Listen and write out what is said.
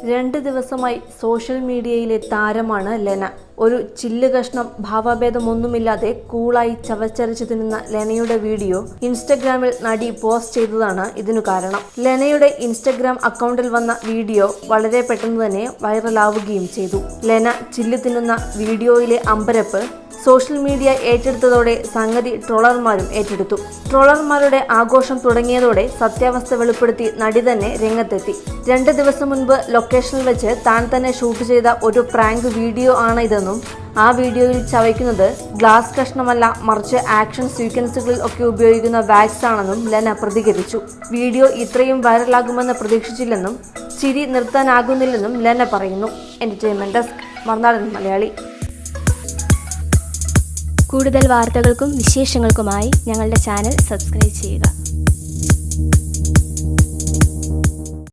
2 ദിവസമായി സോഷ്യൽ മീഡിയയിലെ താരമാണ് ലെന. ഒരു ചില്ല് കഷ്ണം ഭാവഭേദമൊന്നുമില്ലാതെ കൂളായി ചവച്ചരച്ചു തിന്നുന്ന ലെനയുടെ വീഡിയോ ഇൻസ്റ്റഗ്രാമിൽ നടി പോസ്റ്റ് ചെയ്തതാണ് ഇതിനു കാരണം. ലെനയുടെ ഇൻസ്റ്റഗ്രാം അക്കൗണ്ടിൽ വന്ന വീഡിയോ വളരെ പെട്ടെന്ന് തന്നെ വൈറലാവുകയും ചെയ്തു. ലെന ചില്ല് തിന്നുന്ന വീഡിയോയിലെ അമ്പരപ്പ് സോഷ്യൽ മീഡിയ ഏറ്റെടുത്തതോടെ സംഗതി ട്രോളർമാരും ഏറ്റെടുത്തു. ട്രോളർമാരുടെ ആഘോഷം തുടങ്ങിയതോടെ സത്യാവസ്ഥ വെളിപ്പെടുത്തി നടി തന്നെ രംഗത്തെത്തി. 2 ദിവസം മുൻപ് ലൊക്കേഷനിൽ വെച്ച് താൻ തന്നെ ഷൂട്ട് ചെയ്ത ഒരു പ്രാങ്ക് വീഡിയോ ആണ് ഇതെന്നും ആ വീഡിയോയിൽ ചവയ്ക്കുന്നത് ഗ്ലാസ് കഷ്ണമല്ല മറിച്ച് ആക്ഷൻ സീക്വൻസുകളിൽ ഒക്കെ ഉപയോഗിക്കുന്ന വാക്സ് ആണെന്നും ലെന പ്രതികരിച്ചു. വീഡിയോ ഇത്രയും വൈറലാകുമെന്ന് പ്രതീക്ഷിച്ചില്ലെന്നും ചിരി നിർത്താനാകുന്നില്ലെന്നും ലെന പറയുന്നു. Entertainment desk, Marunadan Malayali. കൂടുതൽ വാർത്തകൾക്കും വിശേഷങ്ങൾക്കുമായി ഞങ്ങളുടെ ചാനൽ സബ്സ്ക്രൈബ് ചെയ്യുക.